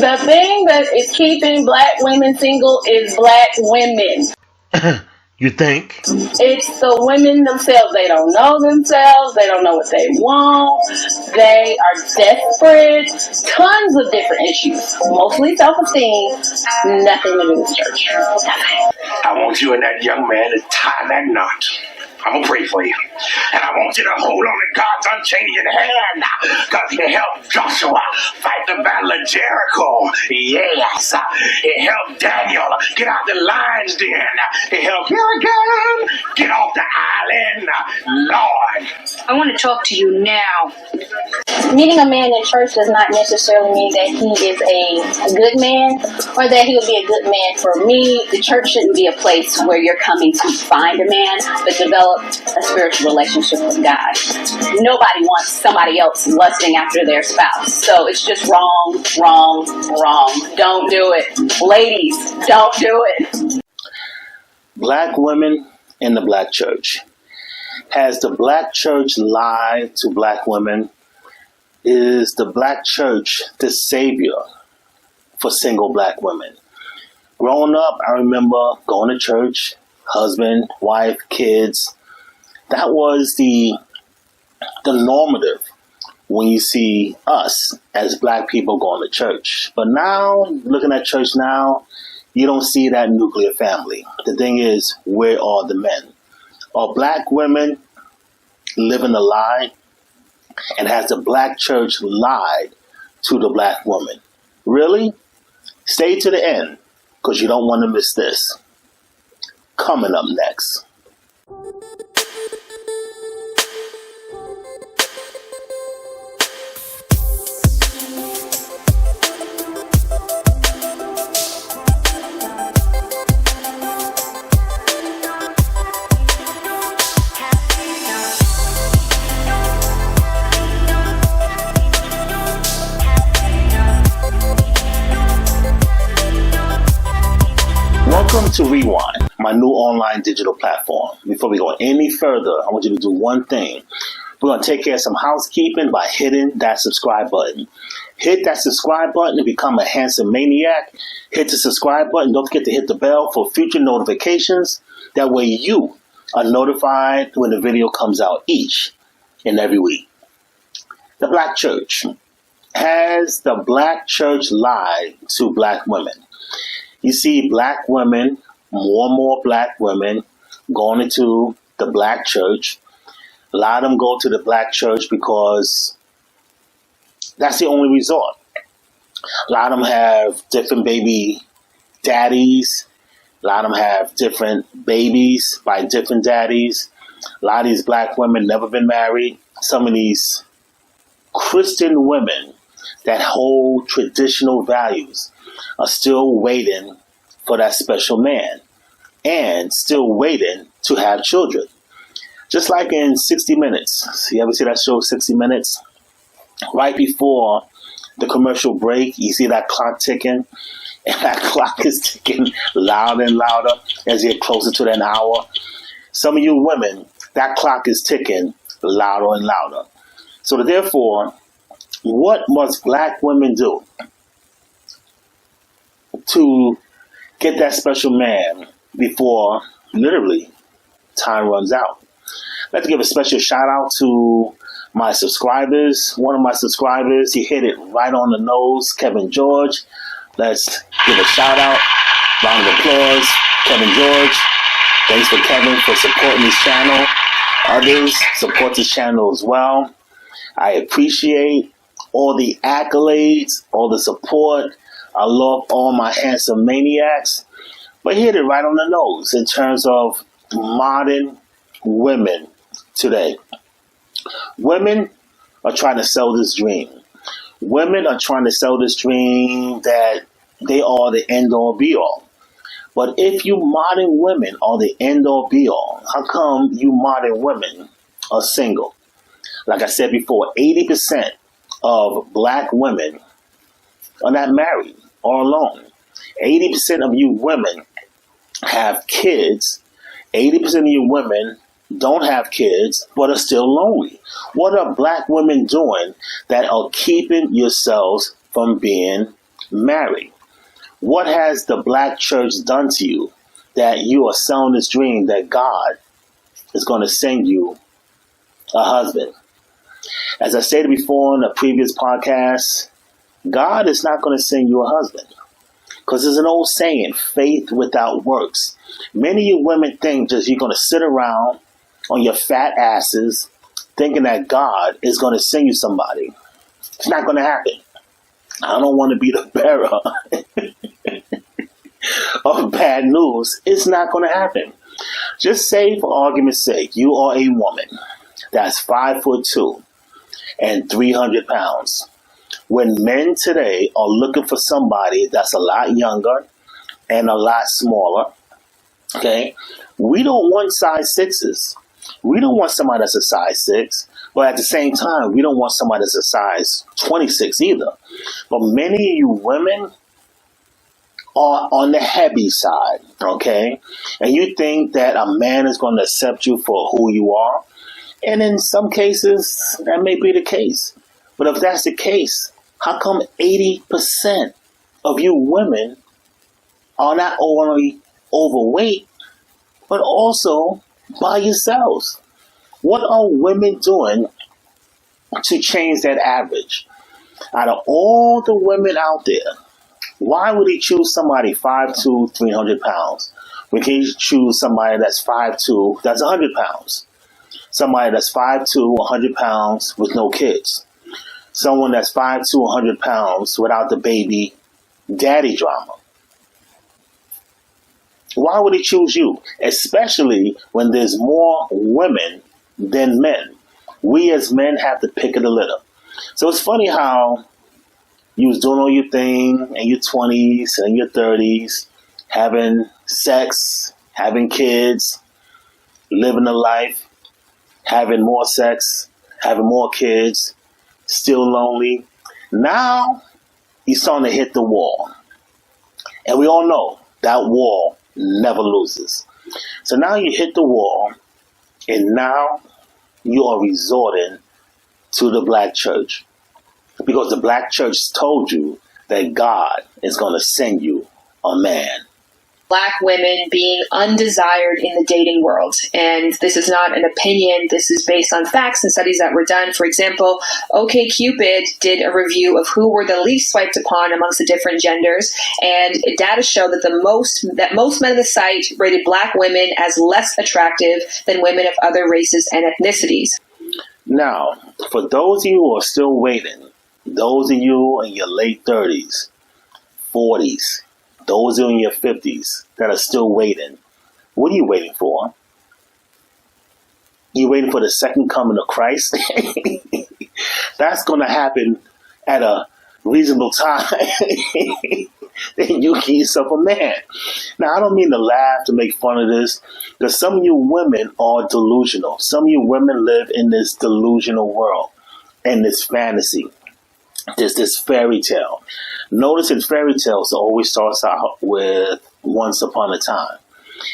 The thing that is keeping black women single is black women. You think? It's the women themselves. They don't know themselves. They don't know what they want. They are desperate. Tons of different issues. Mostly self-esteem. Nothing to do with church. Nothing. I want you and that young man to tie that knot. I'm going to pray for you. And I want you to hold on to God's unchanging hand. Because He helped Joshua fight the battle of Jericho. Yes. It helped Daniel get out the lion's den. It helped Gilligan get off the island. Lord. I want to talk to you now. Meeting a man in church does not necessarily mean that he is a good man or that he will be a good man for me. The church shouldn't be a place where you're coming to find a man, but develop a spiritual relationship with God. Nobody wants somebody else lusting after their spouse. So it's just wrong. Don't do it. Ladies, don't do it. Black women in the black church. Has the black church lied to black women? Is the black church the savior for single black women? Growing up, I remember going to church, husband, wife, kids. That was the normative when you see us as black people going to church. But now, looking at church now, you don't see that nuclear family. The thing is, where are the men? Are black women living a lie? And has the black church lied to the black woman? Really? Stay to the end, because you don't want to miss this. Coming up next. Welcome to Rewind, my new online digital platform. Before we go any further, I want you to do one thing. We're going to take care of some housekeeping by hitting that subscribe button. Hit that subscribe button and become a handsome maniac. Hit the subscribe button. Don't forget to hit the bell for future notifications. That way you are notified when the video comes out each and every week. The black church. Has the black church lied to black women? You see black women, more and more black women going into the black church. A lot of them go to the black church because that's the only resort. A lot of them have different baby daddies. A lot of them have different babies by different daddies. A lot of these black women never been married. Some of these Christian women that hold traditional values are still waiting for that special man and still waiting to have children. Just like in 60 Minutes. You ever see that show, 60 Minutes? Right before the commercial break, you see that clock ticking, and that clock is ticking louder and louder as you get closer to that hour. Some of you women, that clock is ticking louder and louder. So therefore, what must black women do to get that special man before literally time runs out? I'd like to give a special shout out to my subscribers. One of my subscribers, he hit it right on the nose, Kevin George. Let's give a shout out. Round of applause, Kevin George. Thanks for Kevin for supporting this channel. Others support this channel as well. I appreciate all the accolades, all the support. I love all my handsome maniacs. But hit it right on the nose in terms of modern women today. Women are trying to sell this dream. Women are trying to sell this dream that they are the end-all be-all. But if you modern women are the end-all be-all, how come you modern women are single? Like I said before, 80% of black women are not married or alone. 80% of you women have kids. 80% of you women don't have kids but are still lonely. What are black women doing that are keeping yourselves from being married. What has the black church done to you that you are selling this dream that God is going to send you a husband? As I stated before in a previous podcast, God is not going to send you a husband. Because there's an old saying, faith without works. Many of you women think just you're going to sit around on your fat asses thinking that God is going to send you somebody. It's not going to happen. I don't want to be the bearer of bad news. It's not going to happen. Just say, for argument's sake, you are a woman that's 5'2" and 300 pounds. When men today are looking for somebody that's a lot younger and a lot smaller, okay, we don't want size 6s. We don't want somebody that's a size 6, but at the same time, we don't want somebody that's a size 26 either. But many of you women are on the heavy side, okay? And you think that a man is going to accept you for who you are. And in some cases, that may be the case. But if that's the case, how come 80% of you women are not only overweight, but also by yourselves? What are women doing to change that average? Out of all the women out there, why would he choose somebody 5'2", 300 pounds? When he choose somebody that's 5'2", that's 100 pounds? Somebody that's 5'2", 100 pounds with no kids. Someone that's 5'2", 100 pounds without the baby daddy drama. Why would he choose you? Especially when there's more women than men. We as men have to pick of the litter. So it's funny how you was doing all your thing in your 20s and your 30s, having sex, having kids, living a life, having more sex, having more kids, still lonely. Now you're starting to hit the wall. And we all know that wall never loses. So now you hit the wall, and now you are resorting to the black church. Because the black church told you that God is going to send you a man. Black women being undesired in the dating world. And this is not an opinion. This is based on facts and studies that were done. For example, OkCupid did a review of who were the least swiped upon amongst the different genders. And data show that most men on the site rated black women as less attractive than women of other races and ethnicities. Now, for those of you who are still waiting, those of you in your late 30s, 40s, those in your 50s that are still waiting, what are you waiting for? You waiting for the second coming of Christ? That's going to happen at a reasonable time. Then you get yourself a man. Now, I don't mean to laugh, to make fun of this, because some of you women are delusional. Some of you women live in this delusional world, in this fantasy. There's this fairy tale. Notice in fairy tales, it always starts out with once upon a time.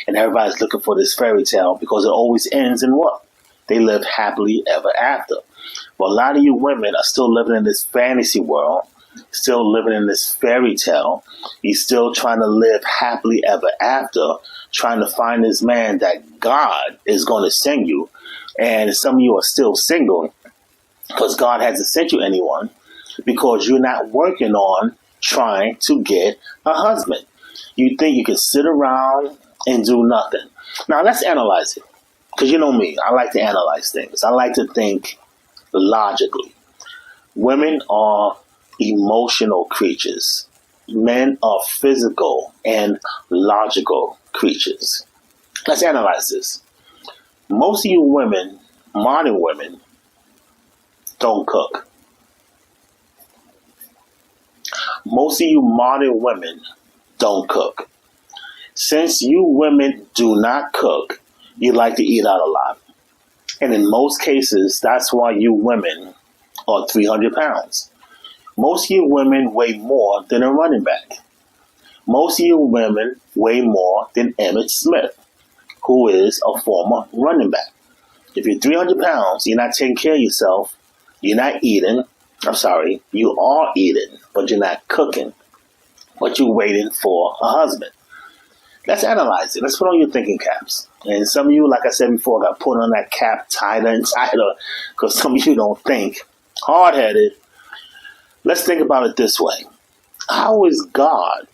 And everybody's looking for this fairy tale because it always ends in what? They live happily ever after. But a lot of you women are still living in this fantasy world, still living in this fairy tale. You're still trying to live happily ever after, trying to find this man that God is going to send you. And some of you are still single because God hasn't sent you anyone, because you're not working on trying to get a husband. You think you can sit around and do nothing. Now, let's analyze it. Because you know me, I like to analyze things. I like to think logically. Women are emotional creatures. Men are physical and logical creatures. Let's analyze this. Most of you women, modern women, don't cook. Most of you modern women don't cook. Since you women do not cook, you like to eat out a lot. And in most cases, that's why you women are 300 pounds. Most of you women weigh more than a running back. Most of you women weigh more than Emmitt Smith, who is a former running back. If you're 300 pounds, you're not taking care of yourself, you're not eating. I'm sorry, you are eating, but you're not cooking. but you're waiting for a husband. Let's analyze it. Let's put on your thinking caps. And some of you, like I said before, got put on that cap tighter and tighter because some of you don't think. Hard-headed. Let's think about it this way. How is God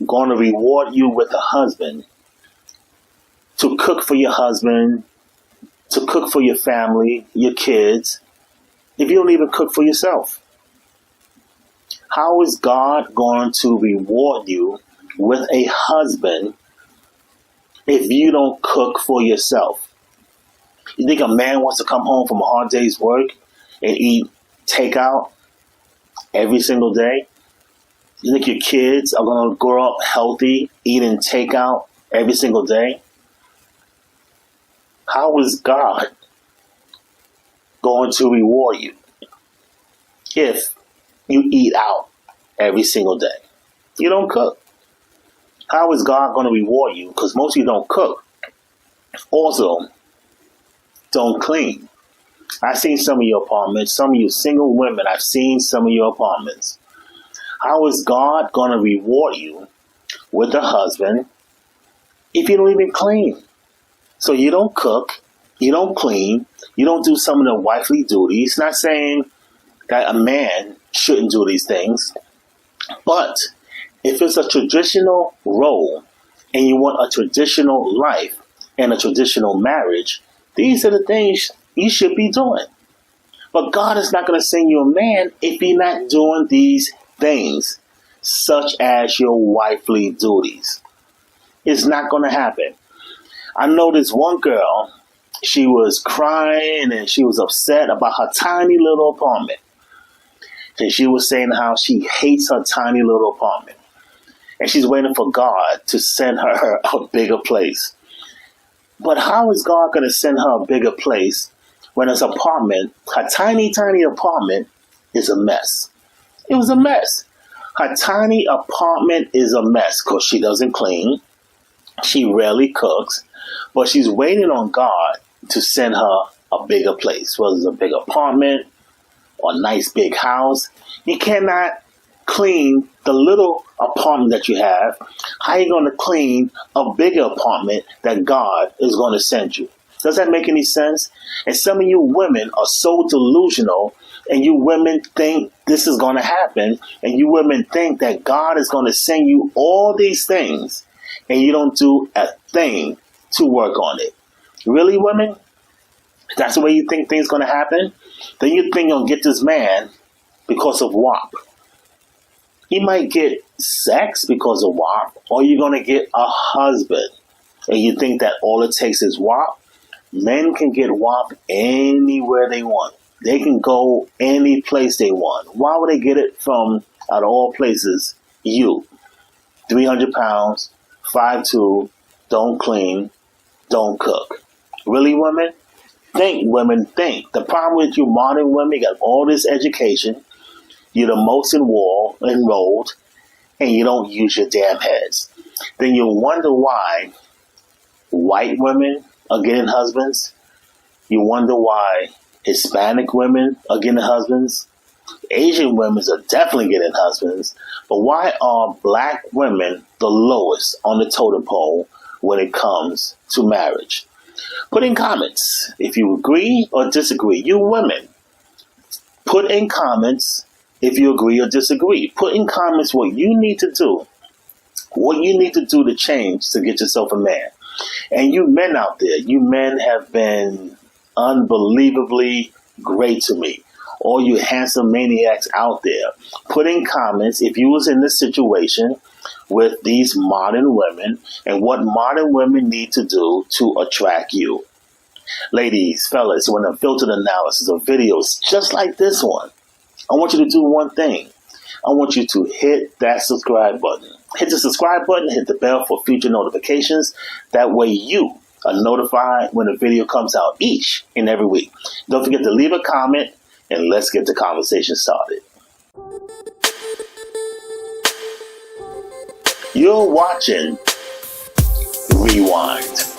going to reward you with a husband to cook for your husband, to cook for your family, your kids, if you don't even cook for yourself? How is God going to reward you with a husband if you don't cook for yourself? You think a man wants to come home from a hard day's work and eat takeout every single day? You think your kids are going to grow up healthy, eating takeout every single day? How is God going to reward you if you eat out every single day? You don't cook. How is God going to reward you? Because most of you don't cook. Also, don't clean. I've seen some of your apartments. Some of you single women, I've seen some of your apartments. How is God going to reward you with a husband if you don't even clean? So you don't cook, you don't clean, you don't do some of the wifely duties. Not saying that a man shouldn't do these things, but if it's a traditional role and you want a traditional life and a traditional marriage, these are the things you should be doing. But God is not going to send you a man if you're not doing these things, such as your wifely duties. It's not going to happen. I know this one girl, she was crying and she was upset about her tiny little apartment. And she was saying how she hates her tiny little apartment. And she's waiting for God to send her a bigger place. But how is God going to send her a bigger place when her apartment, her tiny, tiny apartment, is a mess? It was a mess. Her tiny apartment is a mess because she doesn't clean. She rarely cooks. But she's waiting on God to send her a bigger place, whether it's a big apartment or a nice big house. You cannot clean the little apartment that you have. How are you going to clean a bigger apartment that God is going to send you? Does that make any sense? And some of you women are so delusional, and you women think this is going to happen, and you women think that God is going to send you all these things, and you don't do a thing to work on it. Really, women? That's the way you think things going to happen? Then you think you'll get this man because of WAP. He might get sex because of WAP, or you're going to get a husband. And you think that all it takes is WAP? Men can get WAP anywhere they want. They can go any place they want. Why would they get it from, out of all places, you? 300 pounds, 5'2", don't clean, don't cook. Really, women? Think, women, think. The problem with you modern women, you got all this education, you're the most enrolled, and you don't use your damn heads. Then you wonder why white women are getting husbands. You wonder why Hispanic women are getting husbands. Asian women are definitely getting husbands. But why are black women the lowest on the totem pole when it comes to marriage? Put in comments if you agree or disagree. You women, put in comments if you agree or disagree. Put in comments what you need to do. What you need to do to change to get yourself a man. And you men out there, you men have been unbelievably great to me. All you handsome maniacs out there, put in comments if you was in this situation with these modern women and what modern women need to do to attract you. Ladies, fellas, when a filtered analysis of videos just like this one, I want you to do one thing. I want you to hit that subscribe button. Hit the subscribe button, hit the bell for future notifications. That way you are notified when a video comes out each and every week. Don't forget to leave a comment, and let's get the conversation started. You're watching Rewind.